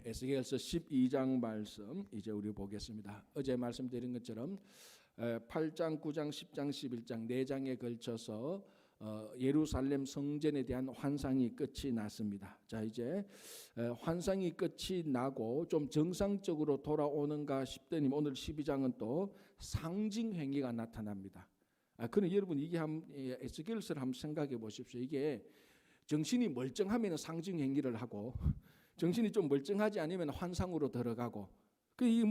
에스겔서 12장 말씀 이제 우리 보겠습니다. 어제 말씀드린 것처럼 8장, 9장, 10장, 11장 4장에 걸쳐서 예루살렘 성전에 대한 환상이 끝이 났습니다. 자, 이제 환상이 끝이 나고 좀 정상적으로 돌아오는가 싶더니 오늘 12장은 또 상징 행위가 나타납니다. 그럼 여러분 이게 에스겔서를 한번 생각해 보십시오. 이게 정신이 멀쩡하면 상징 행위를 하고 정신이 좀 멀쩡하지 않으면 환상으로 들어가고, 이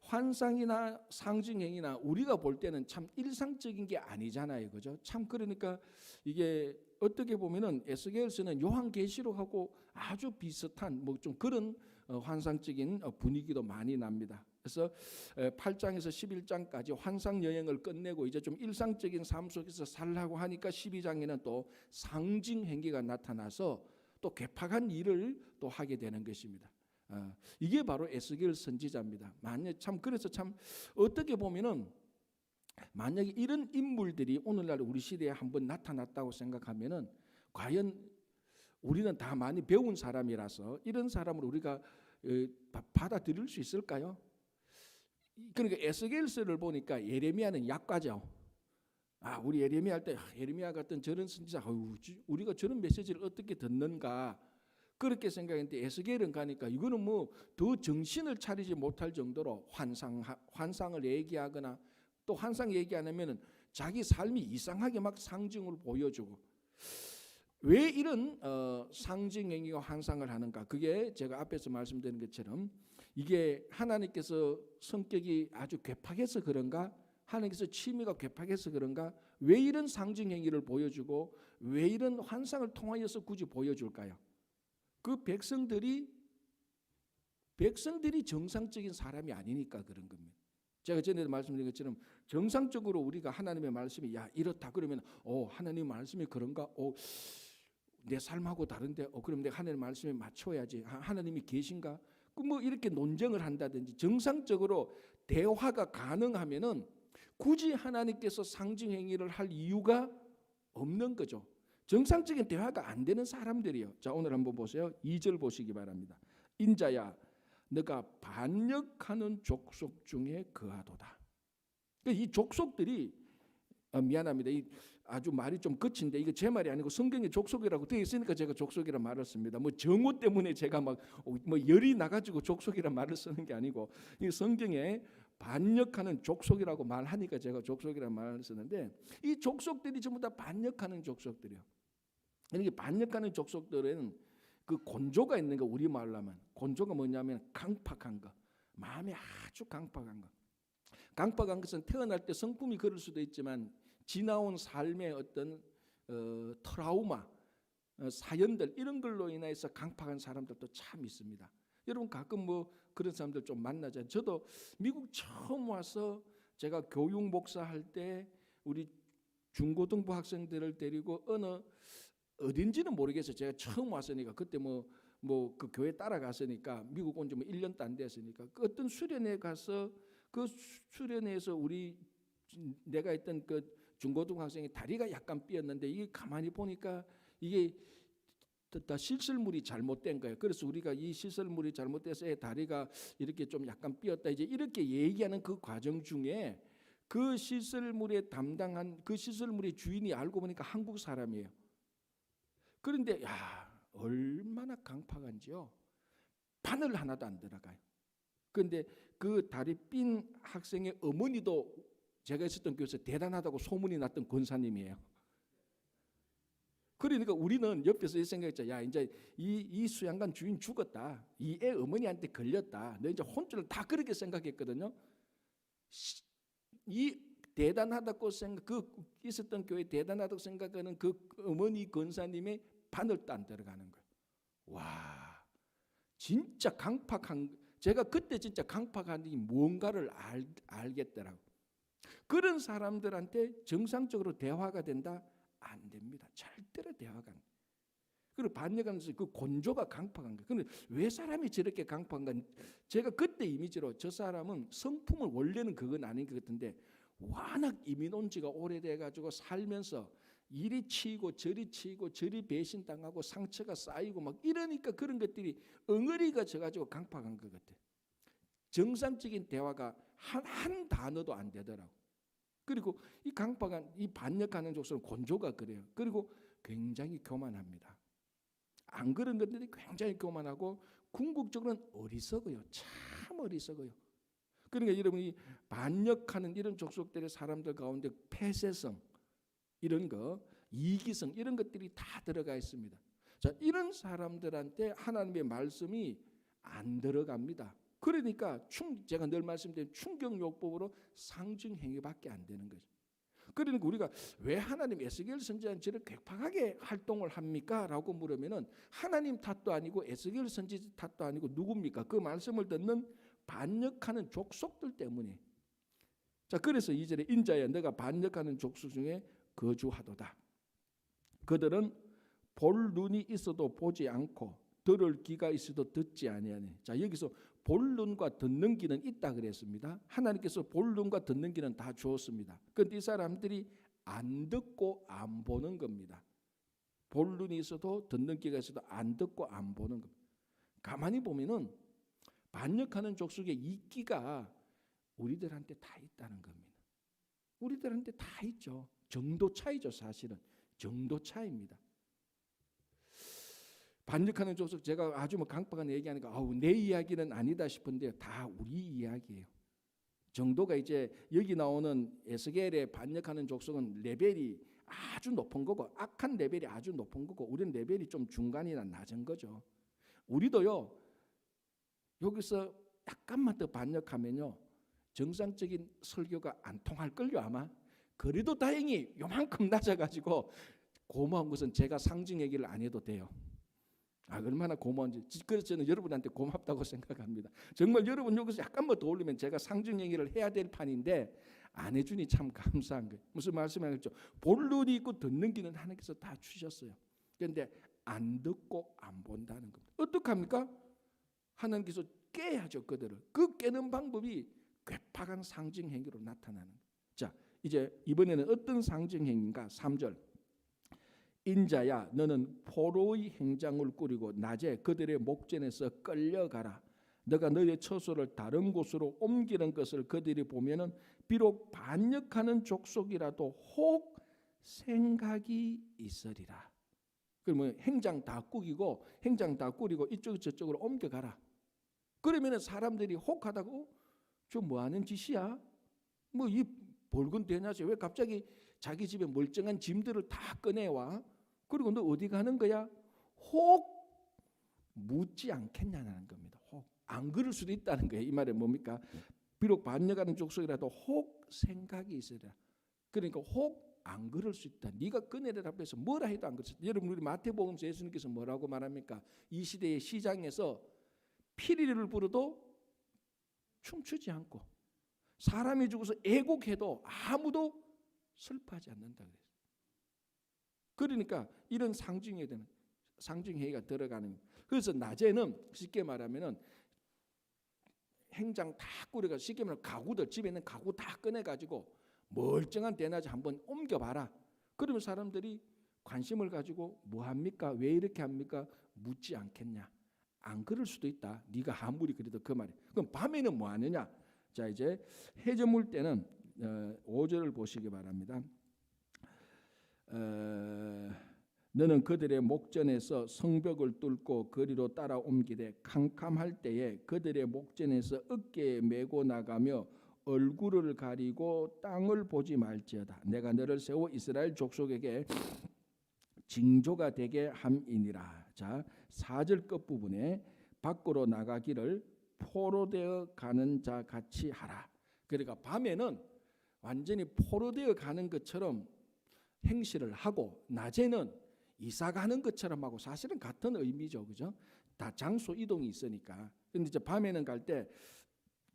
환상이나 상징 행위나 우리가 볼 때는 참 일상적인 게 아니잖아요, 그죠? 참 그러니까 이게 어떻게 보면은 에스겔서는 요한계시록하고 아주 비슷한 좀 그런 환상적인 분위기도 많이 납니다. 그래서 8장에서 11장까지 환상 여행을 끝내고 이제 좀 일상적인 삶 속에서 살라고 하니까 12장에는 또 상징 행위가 나타나서 또 괴팍한 일을 또 하게 되는 것입니다. 이게 바로 에스겔 선지자입니다. 그래서 참 어떻게 보면은 만약에 이런 인물들이 오늘날 우리 시대에 한번 나타났다고 생각하면은 과연 우리는 다 많이 배운 사람이라서 이런 사람을 우리가 받아들일 수 있을까요? 그러니까 에스겔서를 보니까 예레미야는 약과죠. 우리 예레미야 할 때 예레미야 같은 저런 선지자, 우리가 저런 메시지를 어떻게 듣는가 그렇게 생각했는데 에스겔은 가니까 이거는 더 정신을 차리지 못할 정도로 환상을 얘기하거나 또 환상 얘기 안 하면은 자기 삶이 이상하게 막 상징으로 보여주고, 왜 이런 상징 행위와 환상을 하는가? 그게 제가 앞에서 말씀드린 것처럼 이게 하나님께서 성격이 아주 괴팍해서 그런가? 하나님께서 취미가 괴팍해서 그런가? 왜 이런 상징 행위를 보여주고 왜 이런 환상을 통하여서 굳이 보여줄까요? 그 백성들이 정상적인 사람이 아니니까 그런 겁니다. 제가 전에도 말씀드린 것처럼 정상적으로 우리가 하나님의 말씀이 이렇다 그러면 하나님 말씀이 그런가? 내 삶하고 다른데 그럼 내가 하나님 말씀에 맞춰야지. 하나님이 계신가? 이렇게 논쟁을 한다든지 정상적으로 대화가 가능하면은 굳이 하나님께서 상징 행위를 할 이유가 없는 거죠. 정상적인 대화가 안 되는 사람들이요. 자, 오늘 한번 보세요. 2절 보시기 바랍니다. 인자야, 너가 반역하는 족속 중에 거하도다. 이 족속들이 미안합니다. 아주 말이 좀 거친데 이거 제 말이 아니고 성경에 족속이라고 되어 있으니까 제가 족속이라 말을 씁니다. 정오 때문에 제가 열이 나가지고 족속이라 말을 쓰는 게 아니고 이 성경에 반역하는 족속이라고 말하니까 제가 족속이라 말을 쓰는데, 이 족속들이 전부 다 반역하는 족속들이요. 이게 반역하는 족속들은 그 곤조가 있는 거, 우리말로 하면 곤조가 뭐냐면 강팍한 거, 마음이 아주 강팍한 거. 강팍한 것은 태어날 때 성품이 그럴 수도 있지만 지나온 삶의 어떤 트라우마, 사연들 이런 걸로 인해서 강팍한 사람들도 참 있습니다. 여러분 가끔 그런 사람들 좀 만나잖아요. 저도 미국 처음 와서 제가 교육 목사할 때 우리 중고등부 학생들을 데리고 어딘지는 모르겠어요. 제가 처음 왔으니까 그때 그 교회 따라갔으니까 미국 온 지 1년도 안 됐으니까 그 어떤 수련회 가서 그 수련회에서 내가 있던 그 중고등 학생이 다리가 약간 삐었는데 이게 가만히 보니까 이게 다 시설물이 잘못된 거예요. 그래서 우리가 이 시설물이 잘못돼서 다리가 이렇게 좀 약간 삐었다 이제 이렇게 얘기하는 그 과정 중에 그 시설물에 담당한 그 시설물의 주인이 알고 보니까 한국 사람이에요. 그런데 얼마나 강팍한지요. 바늘 하나도 안 들어가요. 그런데 그 다리 삔 학생의 어머니도 제가 있었던 교회에서 대단하다고 소문이 났던 권사님이에요. 그러니까 우리는 옆에서 이 생각했죠. 이제 이 수양관 주인 죽었다. 이 애 어머니한테 걸렸다. 너 이제 혼쭐을 다 그렇게 생각했거든요. 이 대단하다고 있었던 교회 대단하다고 생각하는 그 어머니 권사님의 바늘도 안 들어가는 거예요. 와, 진짜 강팍한. 제가 그때 진짜 강팍한 게 뭔가를 알겠더라고. 그런 사람들한테 정상적으로 대화가 된다? 안 됩니다. 절대로 대화가 안 돼. 그리고 반역하면서 그 곤조가 강팍한 거예요. 그런데 왜 사람이 저렇게 강팍한가? 제가 그때 이미지로 저 사람은 성품은 원래는 그건 아닌 것 같은데 워낙 이민 온 지가 오래돼 가지고 살면서 이리 치이고 저리 배신당하고 상처가 쌓이고 막 이러니까 그런 것들이 엉어리가 져가지고 강팍한 것 같아. 정상적인 대화가 한 단어도 안 되더라고. 그리고 이 강팍한 이 반역하는 족속은 곤조가 그래요. 그리고 굉장히 교만합니다. 안 그런 것들이 굉장히 교만하고 궁극적으로는 어리석어요. 참 어리석어요. 그러니까 여러분이 반역하는 이런 족속들의 사람들 가운데 폐쇄성 이런 거, 이기성 이런 것들이 다 들어가 있습니다. 자, 이런 사람들한테 하나님의 말씀이 안 들어갑니다. 그러니까 제가 늘 말씀드린 충격요법으로 상징행위밖에 안 되는 거죠. 그러니까 우리가 왜 하나님 에스겔 선지자는 저를 괴팍하게 활동을 합니까? 라고 물으면은 하나님 탓도 아니고 에스겔 선지자 탓도 아니고 누굽니까? 그 말씀을 듣는 반역하는 족속들 때문에. 자, 그래서 2절에 인자야 너가 반역하는 족속 중에 거주하도다. 그들은 볼 눈이 있어도 보지 않고 들을 귀가 있어도 듣지 아니하니. 자, 여기서 볼 눈과 듣는 귀는 있다 그랬습니다. 하나님께서 볼 눈과 듣는 귀는 다 주었습니다. 그런데 이 사람들이 안 듣고 안 보는 겁니다. 볼 눈이 있어도 듣는 귀가 있어도 안 듣고 안 보는 겁니다. 가만히 보면은 반역하는 족속의 이 귀가 우리들한테 다 있다는 겁니다. 우리들한테 다 있죠. 정도 차이죠. 사실은 정도 차이입니다. 반역하는 족속 제가 아주 강팍한 얘기하니까 내 이야기는 아니다 싶은데 다 우리 이야기예요. 정도가 이제 여기 나오는 에스겔의 반역하는 족속은 레벨이 아주 높은 거고 악한 레벨이 아주 높은 거고 우리는 레벨이 좀 중간이나 낮은 거죠. 우리도요. 여기서 약간만 더 반역하면요. 정상적인 설교가 안 통할걸요 아마. 그래도 다행히 요만큼 낮아가지고 고마운 것은 제가 상징 얘기를 안 해도 돼요. 얼마나 고마운지. 그래서 저는 여러분한테 고맙다고 생각합니다. 정말 여러분 여기서 약간만 더 올리면 제가 상징 얘기를 해야 될 판인데 안 해주니 참 감사한 거예요. 무슨 말씀이었죠? 볼 눈이 있고 듣는 귀는 하나님께서 다 주셨어요. 그런데 안 듣고 안 본다는 겁니다. 어떡합니까? 하나님께서 깨야죠 그들을. 그 깨는 방법이 괴팍한 상징 행위로 나타나는 거예요. 자, 이제 이번에는 어떤 상징 행위인가? 3절. 인자야 너는 포로의 행장을 꾸리고 낮에 그들의 목전에서 끌려가라. 너가 너의 처소를 다른 곳으로 옮기는 것을 그들이 보면은 비록 반역하는 족속이라도 혹 생각이 있으리라. 그러면 행장 다 꾸기고 행장 다 꾸리고 이쪽 저쪽으로 옮겨가라. 그러면은 사람들이 혹하다고 저 뭐하는 짓이야? 뭐 이 벌건 되냐지 왜 갑자기 자기 집에 멀쩡한 짐들을 다 꺼내와? 그리고 너 어디 가는 거야? 혹 묻지 않겠냐는 겁니다. 혹 안 그럴 수도 있다는 거예요. 이 말은 뭡니까? 비록 반역하는 족속이라도 혹 생각이 있으라. 그러니까 혹 안 그럴 수 있다. 네가 그네들 앞에서 뭐라 해도 안 그럴 수 있다. 여러분 우리 마태복음서 예수님께서 뭐라고 말합니까? 이 시대의 시장에서 피리를 부르도 춤추지 않고 사람이 죽어서 애곡해도 아무도 슬퍼하지 않는다 그랬어요. 그러니까 이런 상징회의가 들어가는 거예요. 그래서 낮에는 쉽게 말하면은 행장 다 꾸려가 쉽게 말하면 가구들 집에 있는 가구 다 꺼내가지고 멀쩡한 대낮에 한번 옮겨봐라. 그러면 사람들이 관심을 가지고 뭐 합니까? 왜 이렇게 합니까? 묻지 않겠냐? 안 그럴 수도 있다. 네가 아무리 그래도 그 말이야. 그럼 밤에는 뭐 하느냐? 자 이제 해저물 때는 5절을 보시기 바랍니다. 너는 그들의 목전에서 성벽을 뚫고 거리로 따라 옮기되 캄캄할 때에 그들의 목전에서 어깨에 메고 나가며 얼굴을 가리고 땅을 보지 말지어다. 내가 너를 세워 이스라엘 족속에게 징조가 되게 함이니라. 자 4절 끝부분에 밖으로 나가기를 포로되어 가는 자 같이 하라. 그러니까 밤에는 완전히 포로되어 가는 것처럼 행실을 하고 낮에는 이사 가는 것처럼 하고 사실은 같은 의미죠. 그죠? 다 장소 이동이 있으니까. 근데 이제 밤에는 갈 때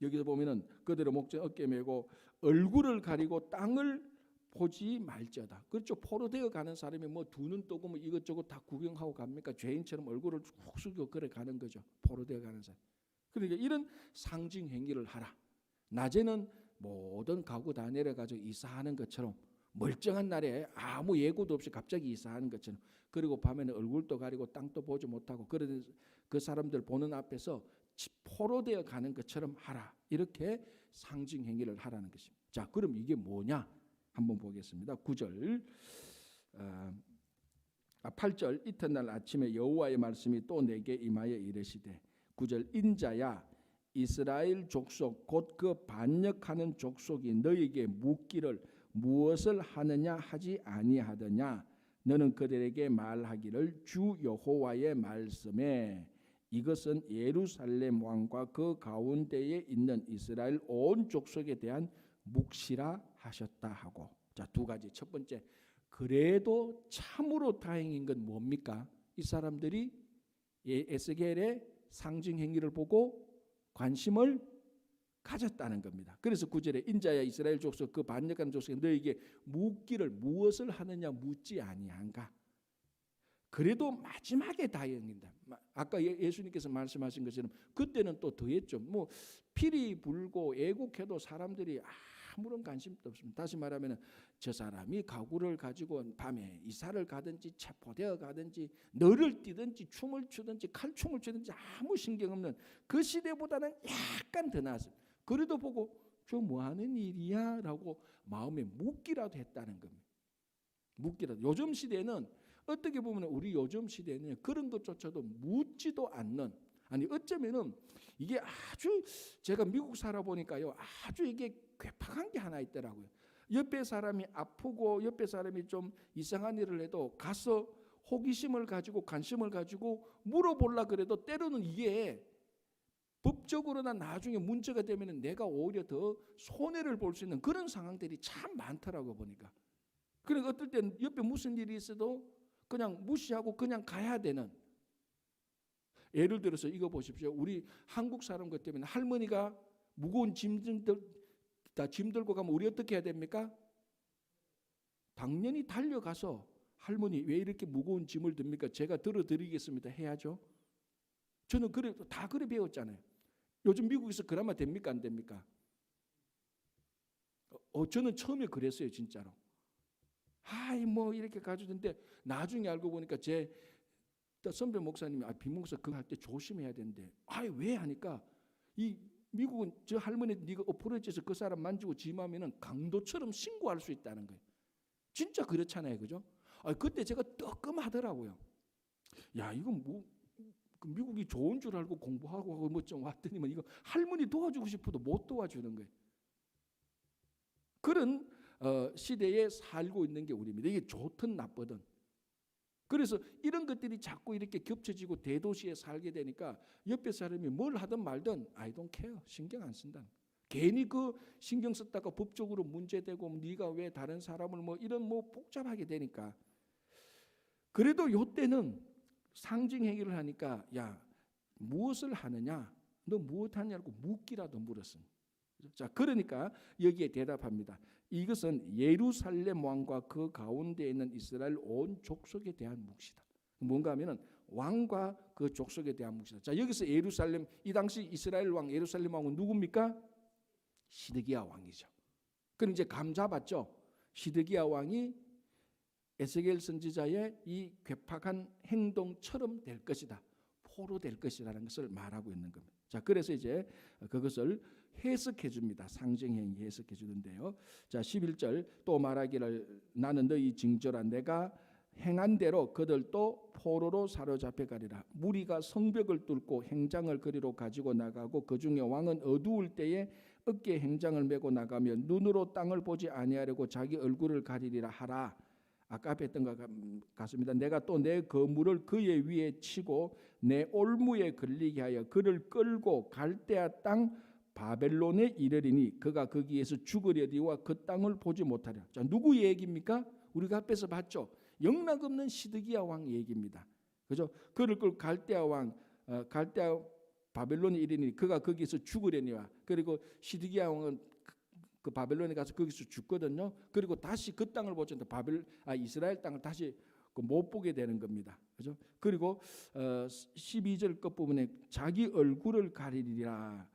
여기서 보면은 그들의 목전 어깨 메고 얼굴을 가리고 땅을 보지 말지어다. 그렇죠. 포로되어 가는 사람이 뭐 두 눈 뜨고 뭐 이것저것 다 구경하고 갑니까? 죄인처럼 얼굴을 쭉 숙이고 그래 가는 거죠. 포로되어 가는 사람. 그러니까 이런 상징 행위를 하라. 낮에는 모든 가구 다 내려가지고 이사하는 것처럼 멀쩡한 날에 아무 예고도 없이 갑자기 이사하는 것처럼, 그리고 밤에는 얼굴도 가리고 땅도 보지 못하고 그런 그 사람들 보는 앞에서 포로되어 가는 것처럼 하라. 이렇게 상징 행위를 하라는 것입니다. 자, 그럼 이게 뭐냐? 한번 보겠습니다. 9절, 8절. 이튿날 아침에 여호와의 말씀이 또 내게 임하여 이르시되 9절 인자야 이스라엘 족속 곧 그 반역하는 족속이 너에게 묻기를 무엇을 하느냐 하지 아니하더냐. 너는 그들에게 말하기를 주 여호와의 말씀에 이것은 예루살렘 왕과 그 가운데에 있는 이스라엘 온 족속에 대한 묵시라 하셨다 하고. 자, 두 가지. 첫 번째, 그래도 참으로 다행인 건 뭡니까? 이 사람들이 에스겔의 상징 행위를 보고 관심을 가졌다는 겁니다. 그래서 9절에 인자야 이스라엘 족속 그 반역하는 족속이 너에게 묻기를 무엇을 하느냐 묻지 아니한가. 그래도 마지막에 다행이다. 아까 예수님께서 말씀하신 것처럼 그때는 또 더했죠. 뭐 피리 불고 애국해도 사람들이 아무런 관심도 없습니다. 다시 말하면 저 사람이 가구를 가지고 밤에 이사를 가든지 체포되어 가든지 너를 뛰든지 춤을 추든지 칼춤을 추든지 아무 신경 없는 그 시대보다는 약간 더 나았습니다. 그래도 보고 저 뭐하는 일이야? 라고 마음에 묻기라도 했다는 겁니다. 묻기라도. 요즘 시대는 어떻게 보면 우리 요즘 시대는 그런 것조차도 묻지도 않는, 아니 어쩌면은 이게 아주, 제가 미국 살아보니까요, 아주 이게 괴팍한 게 하나 있더라고요. 옆에 사람이 아프고 옆에 사람이 좀 이상한 일을 해도 가서 호기심을 가지고 관심을 가지고 물어보려 그래도 때로는 이게 법적으로나 나중에 문제가 되면 내가 오히려 더 손해를 볼 수 있는 그런 상황들이 참 많더라고 보니까. 그러니까 어떨 때는 옆에 무슨 일이 있어도 그냥 무시하고 그냥 가야 되는. 예를 들어서 이거 보십시오. 우리 한국 사람 것 때문에 할머니가 무거운 짐 들고 가면 우리 어떻게 해야 됩니까? 당연히 달려가서 할머니 왜 이렇게 무거운 짐을 듭니까? 제가 들어드리겠습니다 해야죠. 저는 그래 다 그래 배웠잖아요. 요즘 미국에서 그러면 됩니까 안 됩니까? 저는 처음에 그랬어요 진짜로. 뭐 이렇게 가져던데 나중에 알고 보니까 제 선배 목사님이 빈목사 그거 할 때 조심해야 되는데 왜 하니까 이 미국은 저 할머니 네가 어프로치해서 그 사람 만지고 짐하면은 강도처럼 신고할 수 있다는 거예요. 진짜 그렇잖아요, 그죠? 그때 제가 뜨끔하더라고요. 야 이건 뭐 미국이 좋은 줄 알고 공부하고 뭐 좀 왔더니만 이거 할머니 도와주고 싶어도 못 도와주는 거예요. 그런 시대에 살고 있는 게 우리입니다. 이게 좋든 나쁘든. 그래서 이런 것들이 자꾸 이렇게 겹쳐지고 대도시에 살게 되니까 옆에 사람이 뭘 하든 말든 I don't care, 신경 안 쓴다. 괜히 그 신경 썼다가 법적으로 문제되고 네가 왜 다른 사람을 뭐 이런 뭐 복잡하게 되니까. 그래도 요때는 상징 행위를 하니까 야 무엇을 하느냐, 너 무엇 하냐고 묻기라도 물었습니다. 자, 그러니까 여기에 대답합니다. 이것은 예루살렘 왕과 그 가운데 있는 이스라엘 온 족속에 대한 묵시다. 뭔가 하면은 왕과 그 족속에 대한 묵시다. 자, 여기서 예루살렘, 이 당시 이스라엘 왕 예루살렘 왕은 누굽니까? 시드기야 왕이죠. 그럼 이제 감 잡았죠. 시드기야 왕이 에스겔 선지자의 이 괴팍한 행동처럼 될 것이다. 포로 될 것이라는 것을 말하고 있는 겁니다. 자, 그래서 이제 그것을 해석해 줍니다. 상징행위 해석해 주는데요. 자, 11절 또 말하기를 나는 너희 징조라 내가 행한 대로 그들도 포로로 사로잡혀 가리라. 무리가 성벽을 뚫고 행장을 그리로 가지고 나가고 그 중에 왕은 어두울 때에 어깨에 행장을 메고 나가며 눈으로 땅을 보지 아니하려고 자기 얼굴을 가리리라 하라. 아까 앞에 했던 것 같습니다. 내가 또 내 거물을 그의 위에 치고 내 올무에 걸리게 하여 그를 끌고 갈대아 땅 바벨론에 이르리니 그가 거기에서 죽으려니와 그 땅을 보지 못하리라. 자, 누구 얘기입니까? 우리가 앞에서 봤죠. 영락없는 시드기야 왕 얘기입니다. 그죠? 그를 끌고 갈대아 왕 갈대아 바벨론에 이르니 그가 거기에서 죽으려니와, 그리고 시드기야 왕은 그 바벨론에 가서 거기서 죽거든요. 그리고 다시 그 땅을 보죠. 이스라엘 땅을 다시 못 보게 되는 겁니다. 그죠? 그리고 12절 끝부분에 자기 얼굴을 가리리라.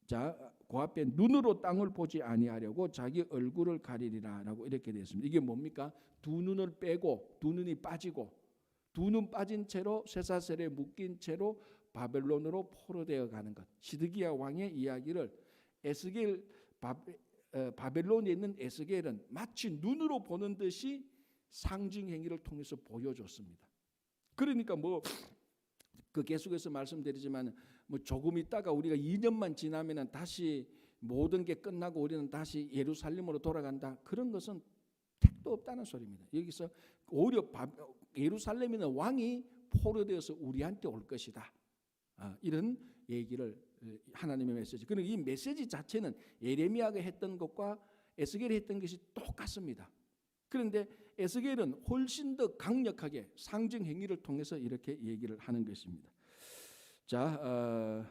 자, 그 앞에 눈으로 땅을 보지 아니하려고 자기 얼굴을 가리리라라고 이렇게 되어 있습니다. 이게 뭡니까? 두 눈을 빼고 두 눈이 빠지고 두 눈 빠진 채로 쇠사슬에 묶인 채로 바벨론으로 포로되어 가는 것. 시드기야 왕의 이야기를 에스겔 바벨론에 있는 에스겔은 마치 눈으로 보는 듯이 상징 행위를 통해서 보여줬습니다. 그러니까 그 계속해서 말씀드리지만 조금 있다가 우리가 2년만 지나면은 다시 모든 게 끝나고 우리는 다시 예루살렘으로 돌아간다. 그런 것은 택도 없다는 소리입니다. 여기서 오히려 예루살렘에는 왕이 포로되어서 우리한테 올 것이다. 이런 얘기를 하나님의 메시지. 그리고 이 메시지 자체는 예레미야가 했던 것과 에스겔이 했던 것이 똑같습니다. 그런데 에스겔은 훨씬 더 강력하게 상징 행위를 통해서 이렇게 얘기를 하는 것입니다. 자,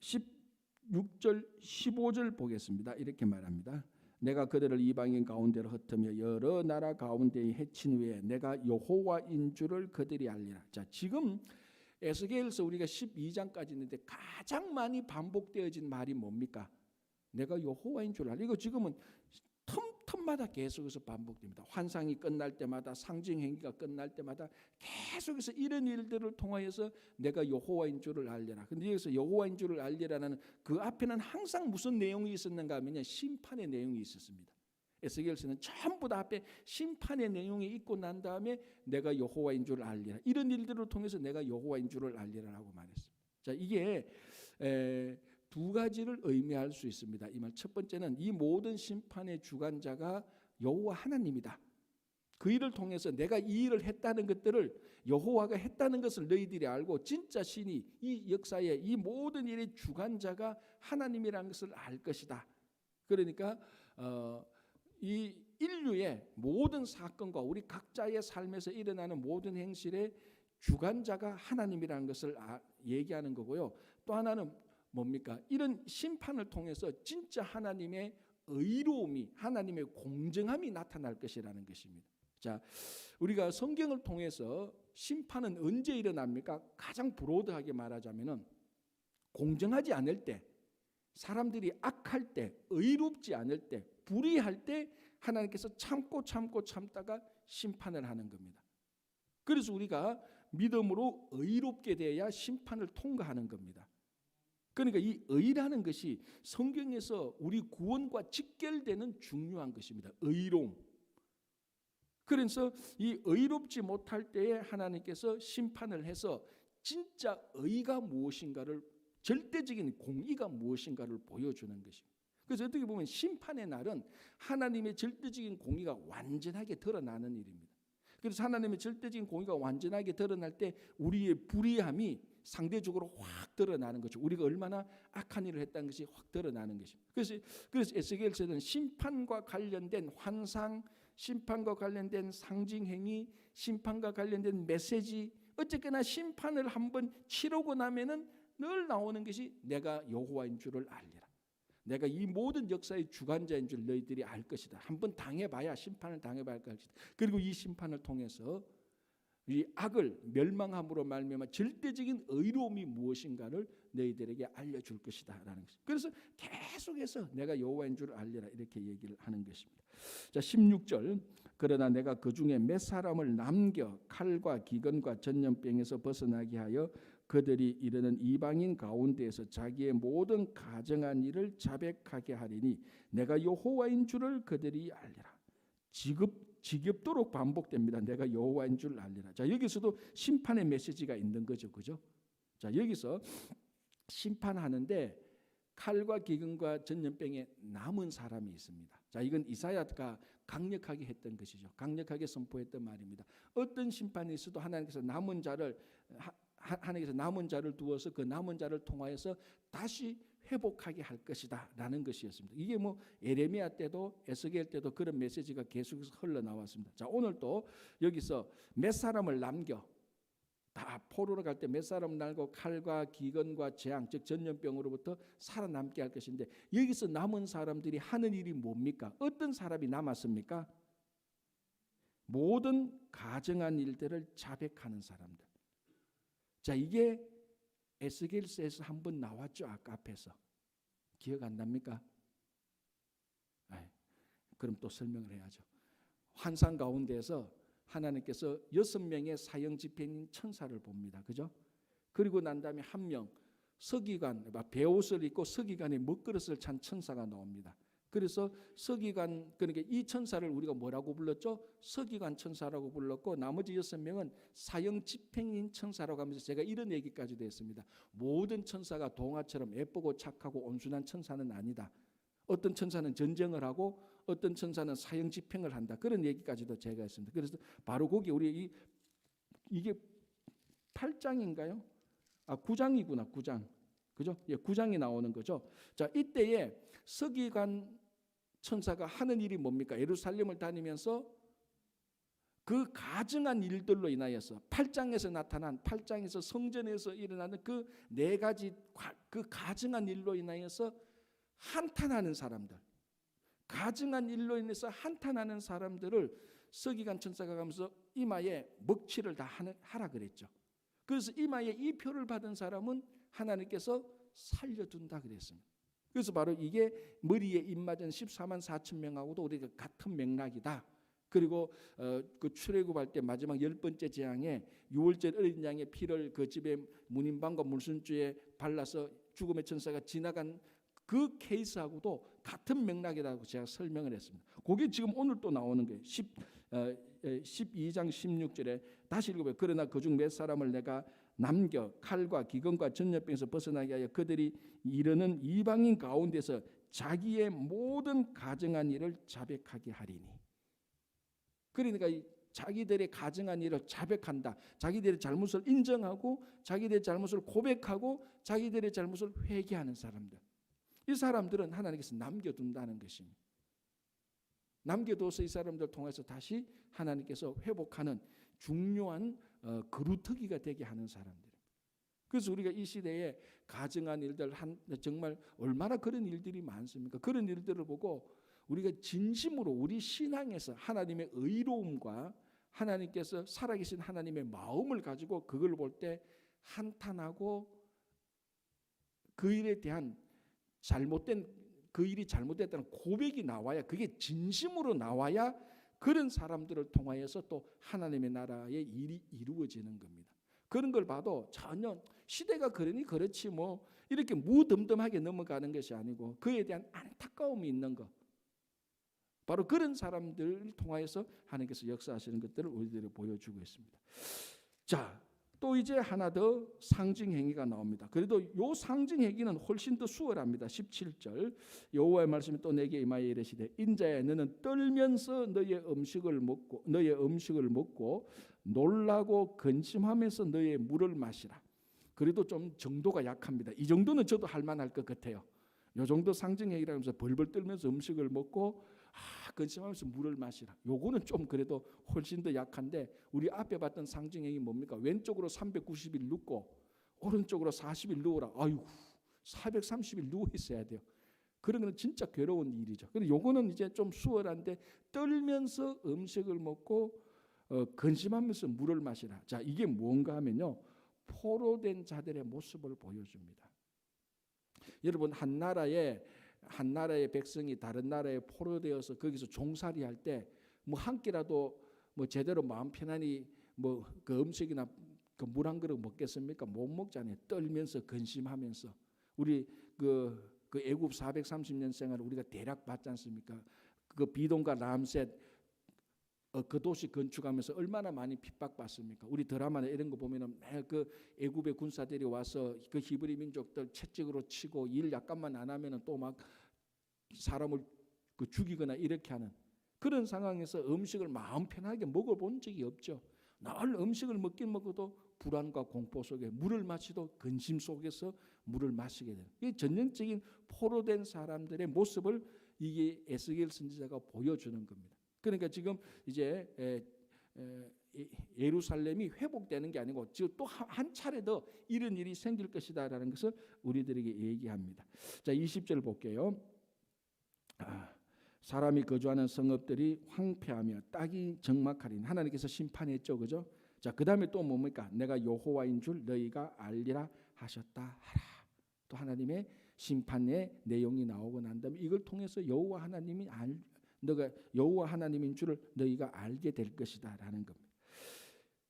16절 15절 보겠습니다. 이렇게 말합니다. 내가 그들을 이방인 가운데로 흩으며 여러 나라 가운데에 해친 후에 내가 여호와인 줄을 그들이 알리라. 자, 지금 에스겔서 우리가 12장까지 있는데 가장 많이 반복되어진 말이 뭡니까? 내가 여호와인 줄 알라. 이거 지금은 틈마다 계속해서 반복됩니다. 환상이 끝날 때마다 상징 행위가 끝날 때마다 계속해서 이런 일들을 통하여서 내가 여호와인 줄을 알리라. 근데 여기서 여호와인 줄을 알리라는 그 앞에는 항상 무슨 내용이 있었는가 하면 심판의 내용이 있었습니다. 에스겔서는 전부 다 앞에 심판의 내용이 있고 난 다음에 내가 여호와인 줄을 알리라. 이런 일들을 통해서 내가 여호와인 줄을 알리라라고 말했습니다. 자, 이게 두 가지를 의미할 수 있습니다. 이 말 첫 번째는 이 모든 심판의 주관자가 여호와 하나님이다. 그 일을 통해서 내가 이 일을 했다는 것들을 여호와가 했다는 것을 너희들이 알고 진짜 신이 이 역사의 이 모든 일의 주관자가 하나님이라는 것을 알 것이다. 그러니까 이 인류의 모든 사건과 우리 각자의 삶에서 일어나는 모든 행실의 주관자가 하나님이라는 것을 얘기하는 거고요. 또 하나는 뭡니까? 이런 심판을 통해서 진짜 하나님의 의로움이, 하나님의 공정함이 나타날 것이라는 것입니다. 자, 우리가 성경을 통해서 심판은 언제 일어납니까? 가장 브로드하게 말하자면은 공정하지 않을 때, 사람들이 악할 때, 의롭지 않을 때, 불의할 때 하나님께서 참다가 심판을 하는 겁니다. 그래서 우리가 믿음으로 의롭게 되어야 심판을 통과하는 겁니다. 그러니까 이 의라는 것이 성경에서 우리 구원과 직결되는 중요한 것입니다. 의로움. 그래서 이 의롭지 못할 때에 하나님께서 심판을 해서 진짜 의가 무엇인가를, 절대적인 공의가 무엇인가를 보여주는 것입니다. 그래서 어떻게 보면 심판의 날은 하나님의 절대적인 공의가 완전하게 드러나는 일입니다. 그래서 하나님의 절대적인 공의가 완전하게 드러날 때 우리의 불의함이 상대적으로 확 드러나는 거죠. 우리가 얼마나 악한 일을 했다는 것이 확 드러나는 것입니다. 그래서 에스겔서는 심판과 관련된 환상, 심판과 관련된 상징 행위, 심판과 관련된 메시지, 어쨌거나 심판을 한번 치르고 나면은 늘 나오는 것이 내가 여호와인 줄을 알리라. 내가 이 모든 역사의 주관자인 줄 너희들이 알 것이다. 한번 당해봐야 심판을 당해봐야 할 것이다. 그리고 이 심판을 통해서 이 악을 멸망함으로 말미암아 절대적인 의로움이 무엇인가를 너희들에게 알려줄 것이다라는 것입니다. 그래서 계속해서 내가 여호와인 줄 알리라 이렇게 얘기를 하는 것입니다. 자, 16절 그러나 내가 그 중에 몇 사람을 남겨 칼과 기근과 전염병에서 벗어나게 하여 그들이 이르는 이방인 가운데에서 자기의 모든 가정한 일을 자백하게 하리니 내가 여호와인 줄을 그들이 알리라. 지겹도록 반복됩니다. 내가 여호와인 줄 알리라. 자, 여기서도 심판의 메시지가 있는 거죠. 그죠? 자, 여기서 심판하는데 칼과 기근과 전염병에 남은 사람이 있습니다. 자, 이건 이사야가 강력하게 했던 것이죠. 강력하게 선포했던 말입니다. 어떤 심판이 있어도 하나님께서 남은 자를 두어서 그 남은 자를 통하여서 다시 회복하게 할 것이다 라는 것이었습니다. 이게 예레미야 때도 에스겔 때도 그런 메시지가 계속해서 흘러나왔습니다. 자, 오늘 또 여기서 몇 사람을 남겨, 다 포로로 갈 때 몇 사람 날고 칼과 기근과 재앙 즉 전염병으로부터 살아남게 할 것인데 여기서 남은 사람들이 하는 일이 뭡니까? 어떤 사람이 남았습니까? 모든 가정한 일들을 자백하는 사람들. 자, 이게 에스겔서에서 한번 나왔죠. 아까 앞에서. 기억 안 납니까? 그럼 또 설명을 해야죠. 환상 가운데에서 하나님께서 6명의 사형 집행인 천사를 봅니다. 그죠? 그리고 난 다음에 한 명 서기관, 베옷을 입고 서기관의 먹그릇을 찬 천사가 나옵니다. 그래서 서기관, 그러니까 이 천사를 우리가 뭐라고 불렀죠? 서기관 천사라고 불렀고, 나머지 6명은 사형 집행인 천사라고 하면서 제가 이런 얘기까지도 했습니다. 모든 천사가 동화처럼 예쁘고 착하고 온순한 천사는 아니다. 어떤 천사는 전쟁을 하고 어떤 천사는 사형 집행을 한다. 그런 얘기까지도 제가 했습니다. 그래서 바로 거기 우리 이게 8장인가요? 9장이구나. 9장. 그죠? 예, 9장이 나오는 거죠. 자, 이때에 서기관 천사가 하는 일이 뭡니까? 예루살렘을 다니면서 그 가증한 일들로 인하여서 8장에서 나타난 8장에서 성전에서 일어나는 그 네 가지 그 가증한 일로 인하여서 한탄하는 사람들, 가증한 일로 인해서 한탄하는 사람들을 서기관 천사가 가면서 이마에 먹칠을 다 하라 그랬죠. 그래서 이마에 이 표를 받은 사람은 하나님께서 살려둔다 그랬습니다. 그래서 바로 이게 머리에 입맞은 14만 4천 명하고도 우리가 같은 맥락이다. 그리고 그 출애굽할 때 마지막 10번째 재앙에 유월절 어린 양의 피를 그 집에 문인방과 물순주에 발라서 죽음의 천사가 지나간 그 케이스하고도 같은 맥락이라고 제가 설명을 했습니다. 그게 지금 오늘 또 나오는 거예요. 12장 16절에 다시 읽어봐요. 그러나 그중 몇 사람을 내가 남겨 칼과 기근과 전염병에서 벗어나게 하여 그들이 이르는 이방인 가운데서 자기의 모든 가증한 일을 자백하게 하리니. 그러니까 자기들의 가증한 일을 자백한다. 자기들의 잘못을 인정하고 자기들의 잘못을 고백하고 자기들의 잘못을 회개하는 사람들. 이 사람들은 하나님께서 남겨둔다는 것입니다. 남겨둬서 이 사람들 통해서 다시 하나님께서 회복하는 중요한 그루터기가 되게 하는 사람들. 그래서 우리가 이 시대에 가증한 일들 정말 얼마나 그런 일들이 많습니까? 그런 일들을 보고 우리가 진심으로 우리 신앙에서 하나님의 의로움과 하나님께서 살아계신 하나님의 마음을 가지고 그걸 볼 때 한탄하고 그 일에 대한 그 일이 잘못됐다는 고백이 나와야, 그게 진심으로 나와야 그런 사람들을 통하여서 또 하나님의 나라의 일이 이루어지는 겁니다. 그런 걸 봐도 전혀 시대가 그러니 그렇지 뭐 이렇게 무덤덤하게 넘어가는 것이 아니고 그에 대한 안타까움이 있는 것, 바로 그런 사람들을 통하여서 하나님께서 역사하시는 것들을 우리들이 보여주고 있습니다. 자, 또 이제 하나 더 상징 행위가 나옵니다. 그래도 요 상징 행위는 훨씬 더 수월합니다. 17절 여호와의 말씀이 또 내게 임하여 이르시되 인자야 너는 떨면서 너의 음식을 먹고 놀라고 근심하면서 너의 물을 마시라. 그래도 좀 정도가 약합니다. 이 정도는 저도 할 만할 것 같아요. 요 정도 상징 행위라고 하면서 벌벌 떨면서 음식을 먹고 근심하면서 물을 마시라. 요거는 좀 그래도 훨씬 더 약한데, 우리 앞에 봤던 상징행위 뭡니까? 왼쪽으로 390일 눕고 오른쪽으로 40일 누워라. 아이고 430일 누워 있어야 돼요. 그런 건 진짜 괴로운 일이죠. 근데 요거는 이제 좀 수월한데, 떨면서 음식을 먹고 근심하면서 물을 마시라. 자, 이게 뭔가 하면요, 포로된 자들의 모습을 보여줍니다. 여러분, 한 나라의 백성이 다른 나라에 포로되어서 거기서 종살이 할 때 뭐 한 끼라도 뭐 제대로 마음 편안히 뭐 그 음식이나 그 물 한 그릇 먹겠습니까? 못 먹잖아요. 떨면서 근심하면서. 우리 그 애굽 430년 생활을 우리가 대략 봤지 않습니까? 그 비동과 람셋 그 도시 건축하면서 얼마나 많이 핍박받습니까? 우리 드라마나 이런 거 보면은 그 애굽의 군사들이 와서 그 히브리 민족들 채찍으로 치고 일 약간만 안 하면은 또 막 사람을 죽이거나 이렇게 하는 그런 상황에서 음식을 마음 편하게 먹어본 적이 없죠. 늘 음식을 먹긴 먹어도 불안과 공포 속에, 물을 마시도 근심 속에서 물을 마시게 되는, 이 전형적인 포로된 사람들의 모습을 이게 에스겔 선지자가 보여주는 겁니다. 그러니까 지금 이제 예루살렘이 회복되는 게 아니고 지금 또 한 차례 더 이런 일이 생길 것이다라는 것을 우리들에게 얘기합니다. 자, 20절 볼게요. 사람이 거주하는 성읍들이 황폐하며 땅이 적막하리니. 하나님께서 심판했죠, 그죠? 자, 그 다음에 또 뭡니까? 내가 여호와인 줄 너희가 알리라 하셨다 하라. 또 하나님의 심판의 내용이 나오고 난 다음에 이걸 통해서 여호와 하나님이 너가 여호와 하나님인 줄을 너희가 알게 될 것이다라는 겁니다.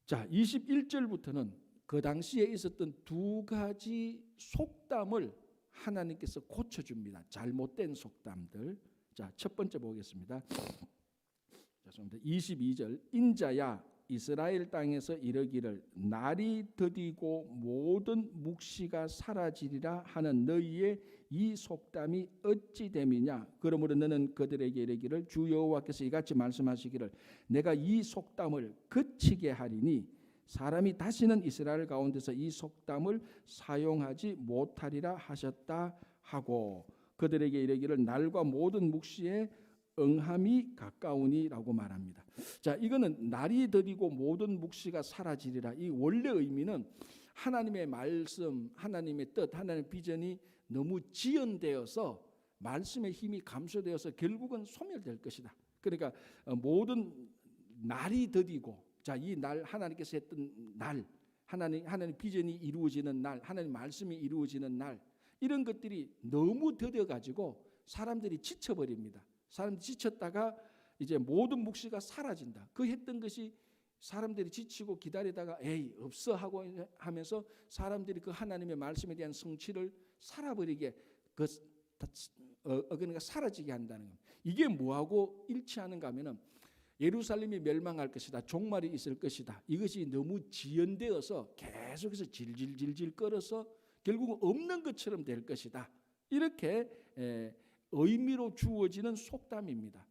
자, 21절부터는 그 당시에 있었던 두 가지 속담을 하나님께서 고쳐줍니다. 잘못된 속담들. 자, 첫 번째 보겠습니다. 22절 인자야 이스라엘 땅에서 이르기를 날이 더디고 모든 묵시가 사라지리라 하는 너희의 이 속담이 어찌 됨이냐. 그러므로 너는 그들에게 이르기를 주 여호와께서 이같이 말씀하시기를 내가 이 속담을 그치게 하리니 사람이 다시는 이스라엘 가운데서 이 속담을 사용하지 못하리라 하셨다 하고 그들에게 이르기를 날과 모든 묵시에 응함이 가까우니라고 말합니다. 자, 이거는 날이 더디고 모든 묵시가 사라지리라. 이 원래 의미는 하나님의 말씀, 하나님의 뜻, 하나님의 비전이 너무 지연되어서 말씀의 힘이 감소되어서 결국은 소멸될 것이다. 그러니까 모든 날이 더디고, 자, 이 날 하나님께서 했던 날, 하나님 비전이 이루어지는 날, 하나님 말씀이 이루어지는 날, 이런 것들이 너무 더뎌가지고 사람들이 지쳐버립니다. 사람들이 지쳤다가 이제 모든 묵시가 사라진다. 그 했던 것이 사람들이 지치고 기다리다가 에이 없어 하고 하면서 사람들이 그 하나님의 말씀에 대한 성취를 살아버리게 그러니까 사라지게 한다는 겁니다. 이게 뭐하고 일치하는가 하면은 예루살렘이 멸망할 것이다. 종말이 있을 것이다. 이것이 너무 지연되어서 계속해서 질질질질 끌어서 결국은 없는 것처럼 될 것이다. 이렇게 의미로 주어지는 속담입니다.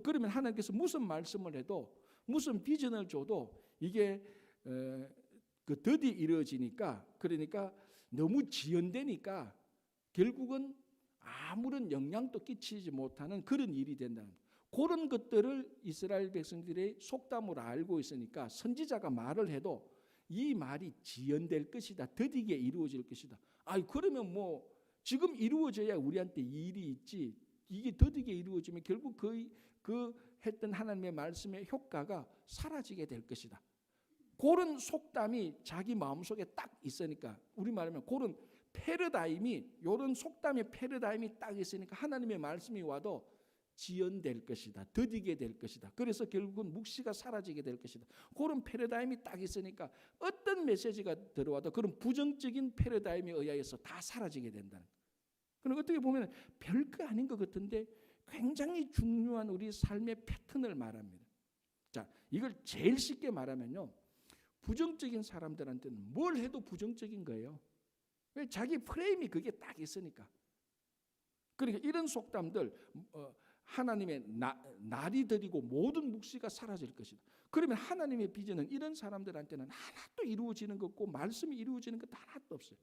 그러면 하나님께서 무슨 말씀을 해도 무슨 비전을 줘도 이게 그 더디 이루어지니까 그러니까 너무 지연되니까 결국은 아무런 영향도 끼치지 못하는 그런 일이 된다는 거예요. 그런 것들을 이스라엘 백성들의 속담으로 알고 있으니까 선지자가 말을 해도 이 말이 지연될 것이다. 더디게 이루어질 것이다. 아이 그러면 뭐 지금 이루어져야 우리한테 일이 있지. 이게 더디게 이루어지면 결국 그 했던 하나님의 말씀의 효과가 사라지게 될 것이다. 그런 속담이 자기 마음속에 딱 있으니까 우리 말하면 그런 패러다임이 이런 속담의 패러다임이 딱 있으니까 하나님의 말씀이 와도 지연될 것이다. 더디게 될 것이다. 그래서 결국은 묵시가 사라지게 될 것이다. 그런 패러다임이 딱 있으니까 어떤 메시지가 들어와도 그런 부정적인 패러다임에 의해서 다 사라지게 된다는 거예요. 그럼 어떻게 보면 별거 아닌 것 같은데 굉장히 중요한 우리 삶의 패턴을 말합니다. 자, 이걸 제일 쉽게 말하면요. 부정적인 사람들한테는 뭘 해도 부정적인 거예요. 왜? 자기 프레임이 그게 딱 있으니까. 그러니까 이런 속담들 하나님의 날이 더디고 모든 묵시가 사라질 것이다. 그러면 하나님의 비전은 이런 사람들한테는 하나도 이루어지는 것 없고 말씀이 이루어지는 것 하나도 없어요.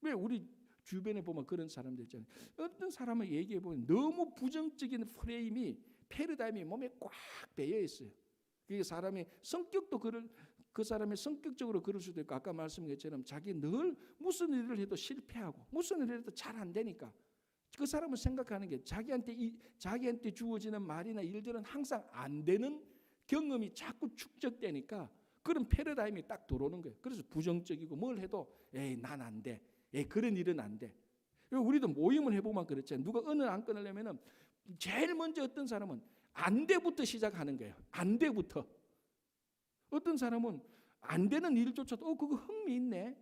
왜? 우리 주변에 보면 그런 사람들 있잖아요. 어떤 사람을 얘기해 보면 너무 부정적인 프레임이 패러다임이 몸에 꽉 배어 있어요. 그게 사람의 성격도 그 사람의 성격적으로 그럴 수도 있고 아까 말씀드린 것처럼 자기 늘 무슨 일을 해도 실패하고 무슨 일을 해도 잘 안 되니까 그 사람은 생각하는 게 자기한테 주어지는 말이나 일들은 항상 안 되는 경험이 자꾸 축적되니까 그런 패러다임이 딱 들어오는 거예요. 그래서 부정적이고 뭘 해도 에이 난 안 돼. 에이 그런 일은 안 돼. 우리도 모임을 해보면 그렇잖아요. 누가 은을 안 끊으려면은 제일 먼저 어떤 사람은 안 돼부터 시작하는 거예요. 안 돼부터. 어떤 사람은 안 되는 일조차도 그거 흥미있네.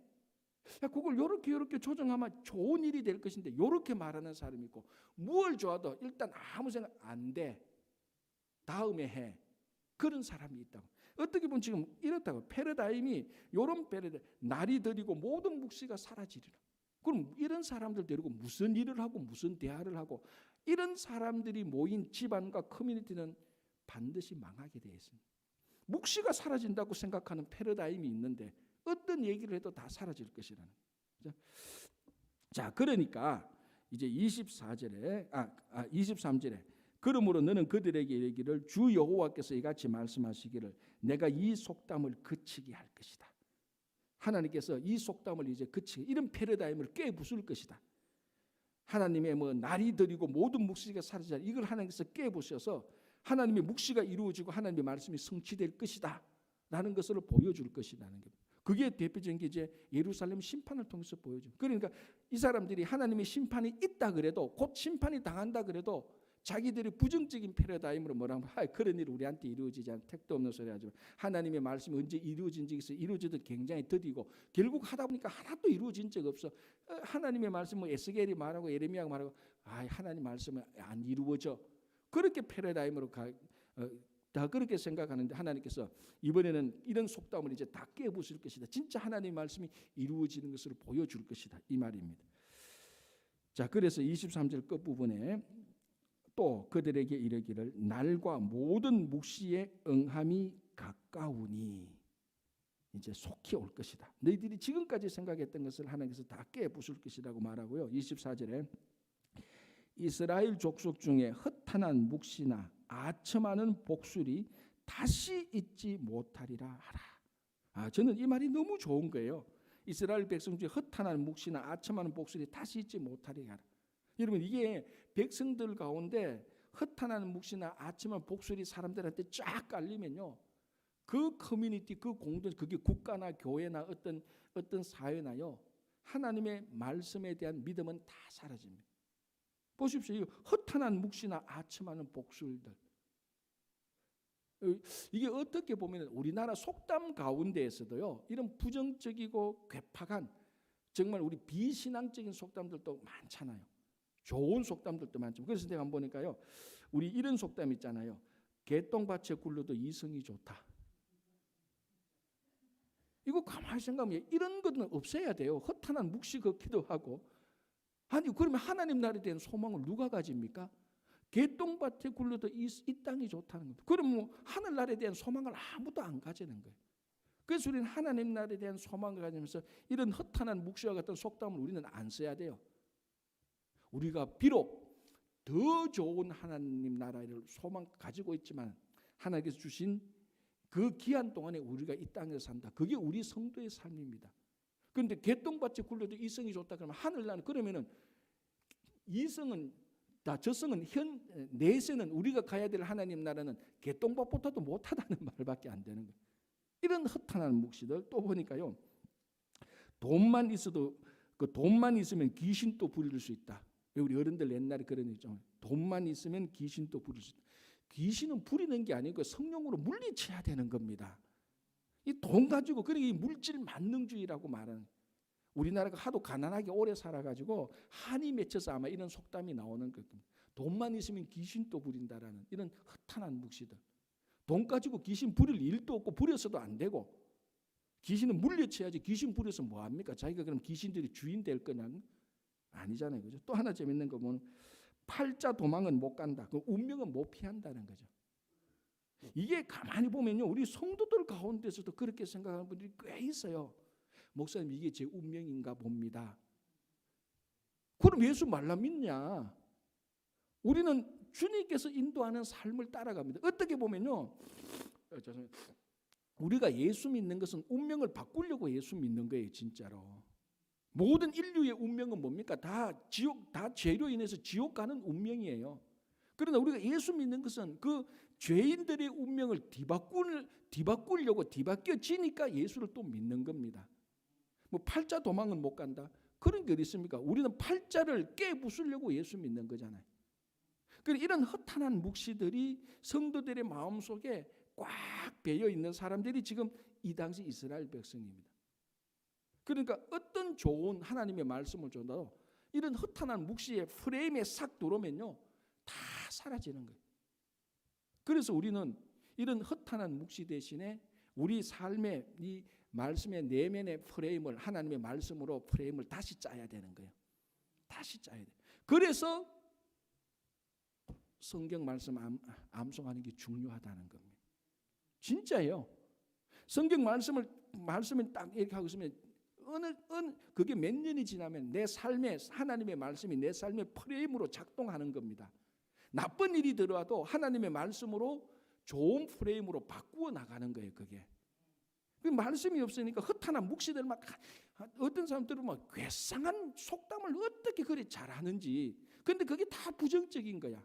야, 그걸 요렇게 조정하면 좋은 일이 될 것인데 요렇게 말하는 사람이 있고 뭘 좋아도 일단 아무 생각 안 돼. 다음에 해. 그런 사람이 있다고. 어떻게 보면 지금 이렇다고 패러다임이 요런 패러다임 날이 더디고 모든 묵시가 사라지리라. 그럼 이런 사람들 데리고 무슨 일을 하고 무슨 대화를 하고 이런 사람들이 모인 집안과 커뮤니티는 반드시 망하게 되어 있습니다. 묵시가 사라진다고 생각하는 패러다임이 있는데 어떤 얘기를 해도 다 사라질 것이라는 거죠. 자, 그러니까 이제 23절에 그러므로 너는 그들에게 이르기를 주 여호와께서 이같이 말씀하시기를 내가 이 속담을 그치게 할 것이다. 하나님께서 이 속담을 이제 그치게 이런 패러다임을 깨부술 것이다. 하나님의 날이 더디고 모든 묵시가 사라지자 이걸 하나님께서 깨부셔서 하나님의 묵시가 이루어지고 하나님의 말씀이 성취될 것이다 라는 것을 보여줄 것이라는 겁니다. 그게 대표적인 게 이제 예루살렘 심판을 통해서 보여줘. 그러니까 이 사람들이 하나님의 심판이 있다 그래도, 곧 심판이 당한다 그래도 자기들이 부정적인 패러다임으로 뭐라고 그런 일 우리한테 이루어지지 않아. 택도 없는 소리 하지만 하나님의 말씀이 언제 이루어진 적이 있어. 이루어져도 굉장히 더디고 결국 하다 보니까 하나도 이루어진 적 없어. 하나님의 말씀 뭐 에스겔이 말하고 예레미야가 말하고 하나님 말씀은 안 이루어져. 그렇게 패러다임으로 다 그렇게 생각하는데 하나님께서 이번에는 이런 속담을 이제 다 깨부술 것이다. 진짜 하나님의 말씀이 이루어지는 것을 보여줄 것이다. 이 말입니다. 자, 그래서 23절 끝부분에 또 그들에게 이르기를 날과 모든 묵시의 응함이 가까우니 이제 속히 올 것이다. 너희들이 지금까지 생각했던 것을 하나님께서 다 깨부술 것이라고 말하고요. 24절에 이스라엘 족속 중에 흩어난 묵시나 아첨하는 복술이 다시 있지 못하리라 하라. 저는 이 말이 너무 좋은 거예요. 이스라엘 백성 중에 흩어난 묵시나 아첨하는 복술이 다시 있지 못하리라 하라. 여러분, 이게 백성들 가운데 흩어나는 묵시나 아첨한 복술이 사람들한테 쫙 깔리면요, 그 커뮤니티, 그 공동, 그게 국가나 교회나 어떤 사회나요, 하나님의 말씀에 대한 믿음은 다 사라집니다. 보십시오. 흩어난 묵시나 아첨하는 복술들. 이게 어떻게 보면 우리나라 속담 가운데에서도요, 이런 부정적이고 괴팍한 정말 우리 비신앙적인 속담들도 많잖아요. 좋은 속담들도 많죠. 그래서 내가 한번 보니까요, 우리 이런 속담 있잖아요. 개똥밭에 굴러도 이성이 좋다. 이거 가만히 생각하면 이런 것은 없애야 돼요. 헛한한 묵시 걷기도 하고. 아니 그러면 하나님 나라에 대한 소망을 누가 가집니까? 개똥밭에 굴러도 이 땅이 좋다는 겁니다. 그럼 뭐 하늘나라에 대한 소망을 아무도 안 가지는 거예요. 그래서 우리는 하나님 나라에 대한 소망을 가지면서 이런 헛한한 묵시와 같은 속담을 우리는 안 써야 돼요. 우리가 비록 더 좋은 하나님 나라를 소망 가지고 있지만 하나님께서 주신 그 기한 동안에 우리가 이 땅에서 산다. 그게 우리 성도의 삶입니다. 그런데 개똥밭에 굴러도 이성이 좋다 그러면 하늘나라, 그러면은 이성은 다 저성은 내세는 우리가 가야 될 하나님 나라는 개똥밭보다도 못하다는 말밖에 안 되는 거예요. 이런 허탄한 묵시들. 또 보니까요, 돈만 있어도 그 돈만 있으면 귀신도 부릴 수 있다. 우리 어른들 옛날에 그런 거 있잖아요. 돈만 있으면 귀신도 부릴 수 있다. 귀신은 부리는 게 아니고 성령으로 물리쳐야 되는 겁니다. 이 돈 가지고 그러니까 이 물질 만능주의라고 말하는, 우리나라가 하도 가난하게 오래 살아가지고 한이 맺혀서 아마 이런 속담이 나오는 겁니다. 돈만 있으면 귀신도 부린다라는 이런 허탄한 묵시들. 돈 가지고 귀신 부릴 일도 없고 부려서도 안 되고, 귀신은 물리쳐야지. 귀신 부려서 뭐 합니까? 자기가 그럼 귀신들이 주인 될 거냐는 아니잖아요, 그죠? 또 하나 재밌는 거 보면 팔자 도망은 못 간다. 그 운명은 못 피한다는 거죠. 이게 가만히 보면요, 우리 성도들 가운데서도 그렇게 생각하는 분들이 꽤 있어요. 목사님, 이게 제 운명인가 봅니다. 그럼 예수 말라 믿냐? 우리는 주님께서 인도하는 삶을 따라갑니다. 어떻게 보면요, 우리가 예수 믿는 것은 운명을 바꾸려고 예수 믿는 거예요, 진짜로. 모든 인류의 운명은 뭡니까? 다 죄로 인해서 지옥 가는 운명이에요. 그러나 우리가 예수 믿는 것은 그 죄인들의 운명을 뒤바꾸려고 뒤바뀌어지니까 예수를 또 믿는 겁니다. 뭐 팔자 도망은 못 간다. 그런 게 어디 있습니까? 우리는 팔자를 깨부수려고 예수 믿는 거잖아요. 그러니까 이런 허탄한 묵시들이 성도들의 마음속에 꽉 배어 있는 사람들이 지금 이 당시 이스라엘 백성입니다. 그러니까 어떤 좋은 하나님의 말씀을 줘도 이런 허탄한 묵시의 프레임에 싹 들어오면요, 다 사라지는 거예요. 그래서 우리는 이런 허탄한 묵시 대신에 우리 삶의 이 말씀의 내면의 프레임을 하나님의 말씀으로 프레임을 다시 짜야 되는 거예요. 다시 짜야 돼요. 그래서 성경 말씀 암송하는 게 중요하다는 겁니다. 진짜예요. 성경 말씀을 딱 이렇게 하고 있으면 그게 몇 년이 지나면 내 삶에 하나님의 말씀이 내 삶의 프레임으로 작동하는 겁니다. 나쁜 일이 들어와도 하나님의 말씀으로 좋은 프레임으로 바꾸어 나가는 거예요. 그게 말씀이 없으니까 허탄한 묵시들 막 어떤 사람들은 막 괴상한 속담을 어떻게 그리 잘하는지. 근데 그게 다 부정적인 거야.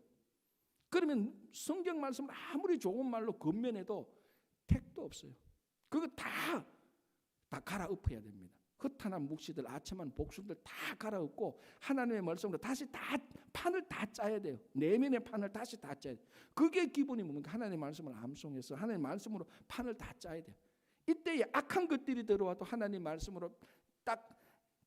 그러면 성경 말씀을 아무리 좋은 말로 건면해도 택도 없어요. 그거 다 다 갈아엎어야 됩니다. 흩어난 묵시들, 아첨한 복술들 다 갈아엎고 하나님의 말씀으로 다시 다 판을 다 짜야 돼요. 내면의 판을 다시 다 짜야 돼요. 그게 기본이 뭡니까? 하나님의 말씀을 암송해서 하나님의 말씀으로 판을 다 짜야 돼요. 이때에 악한 것들이 들어와도 하나님의 말씀으로 딱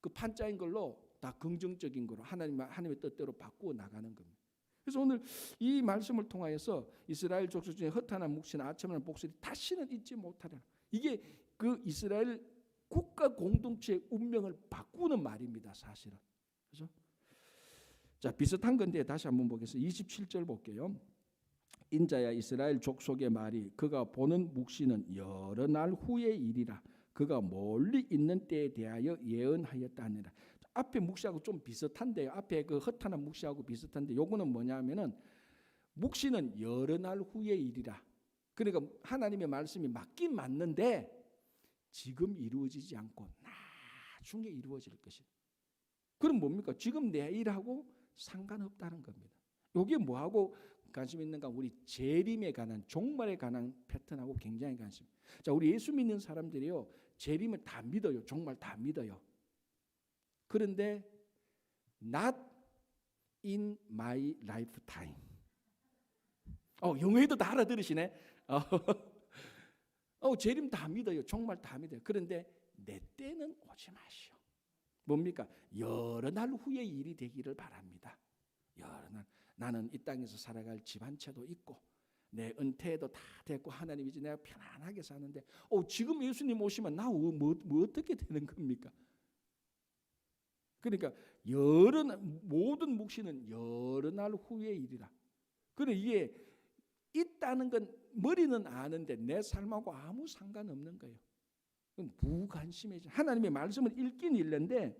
그 판 짜인 걸로 다 긍정적인 거로 하나님의 뜻대로 바꾸어 나가는 겁니다. 그래서 오늘 이 말씀을 통하여서 이스라엘 족속 중에 흩어난 묵시나 아첨한 복술이 다시는 잊지 못하라. 이게 그 이스라엘 국가 공동체의 운명을 바꾸는 말입니다. 사실은. 그렇죠? 자, 비슷한 건데 다시 한번 보겠습니다. 27절 볼게요. 인자야 이스라엘 족속의 말이 그가 보는 묵시는 여러 날 후의 일이라. 그가 멀리 있는 때에 대하여 예언하였다 하니라. 앞에 묵시하고 좀 비슷한데요. 앞에 그 흩어난 묵시하고 비슷한데 요거는 뭐냐면은 묵시는 여러 날 후의 일이라. 그러니까 하나님의 말씀이 맞긴 맞는데 지금 이루어지지 않고 나중에 이루어질 것이다. 그럼 뭡니까? 지금 내일하고 상관없다는 겁니다. 이게 뭐하고 관심 있는가? 우리 재림에 관한, 종말에 관한 패턴하고 굉장히 관심. 자, 우리 예수 믿는 사람들이요, 재림을 다 믿어요. 정말 다 믿어요. 그런데 not in my lifetime. 영어에도 다 알아들으시네. 재림 다 믿어요. 정말 다 믿어요. 그런데 내 때는 오지 마시오. 뭡니까? 여러 날 후의 일이 되기를 바랍니다. 여러 날. 나는 이 땅에서 살아갈 집 한 채도 있고 내 은퇴도 다 됐고 하나님 이제 내가 편안하게 사는데 지금 예수님 오시면 나 뭐 어떻게 되는 겁니까? 그러니까 모든 묵시는 여러 날 후의 일이라. 그래 이게 있다는 건 머리는 아는데 내 삶하고 아무 상관없는 거예요. 무관심해져. 하나님의 말씀을 읽긴 읽는데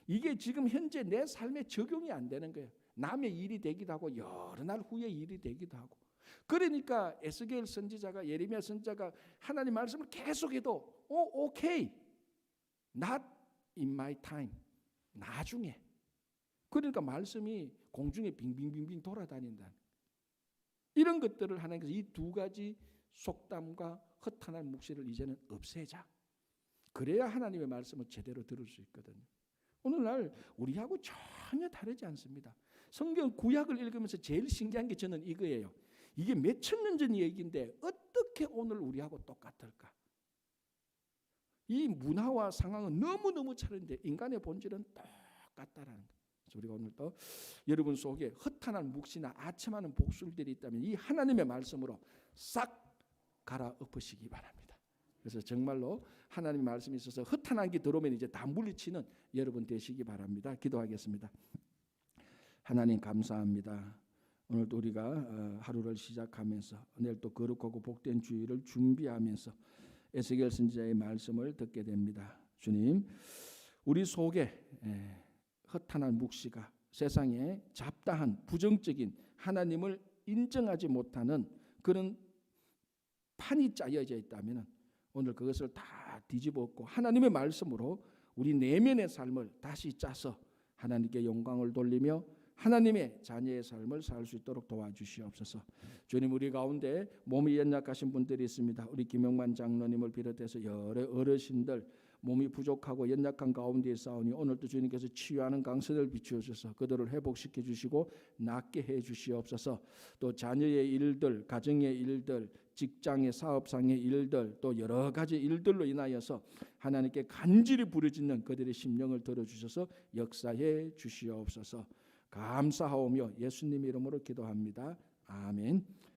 이게 지금 현재 내 삶에 적용이 안 되는 거예요. 남의 일이 되기도 하고 여러 날 후의 일이 되기도 하고. 그러니까 에스겔 선지자가 예레미야 선지자가 하나님 말씀을 계속해도 오케이. not in my time. 나중에. 그러니까 말씀이 공중에 빙빙빙빙 돌아다닌다. 이런 것들을 하나님께서 이 두 가지 속담과 흩어난 묵시를 이제는 없애자. 그래야 하나님의 말씀을 제대로 들을 수 있거든요. 오늘날 우리하고 전혀 다르지 않습니다. 성경 구약을 읽으면서 제일 신기한 게 저는 이거예요. 이게 몇천 년 전 얘기인데 어떻게 오늘 우리하고 똑같을까? 이 문화와 상황은 너무너무 차른데 인간의 본질은 똑같다라는 거예요. 그래서 우리가 오늘 또 여러분 속에 흩어난 묵시나 아첨하는 복술들이 있다면 이 하나님의 말씀으로 싹 갈아엎으시기 바랍니다. 그래서 정말로 하나님의 말씀이 있어서 흩어난 게 들어오면 이제 다 물리치는 여러분 되시기 바랍니다. 기도하겠습니다. 하나님 감사합니다. 오늘도 우리가 하루를 시작하면서 내일 또 거룩하고 복된 주일을 준비하면서 에스겔 선지자의 말씀을 듣게 됩니다. 주님, 우리 속에 흩어난 묵시가 세상에 잡다한 부정적인 하나님을 인정하지 못하는 그런 판이 짜여져 있다면 오늘 그것을 다 뒤집어엎고 하나님의 말씀으로 우리 내면의 삶을 다시 짜서 하나님께 영광을 돌리며 하나님의 자녀의 삶을 살 수 있도록 도와주시옵소서. 주님, 우리 가운데 몸이 연약하신 분들이 있습니다. 우리 김영만 장로님을 비롯해서 여러 어르신들 몸이 부족하고 연약한 가운데 싸우니 오늘도 주님께서 치유하는 강선을 비추어주셔서 그들을 회복시켜 주시고 낫게 해 주시옵소서. 또 자녀의 일들, 가정의 일들, 직장의 사업상의 일들, 또 여러 가지 일들로 인하여서 하나님께 간절히 부르짖는 그들의 심령을 들어주셔서 역사해 주시옵소서. 감사하오며 예수님 이름으로 기도합니다. 아멘.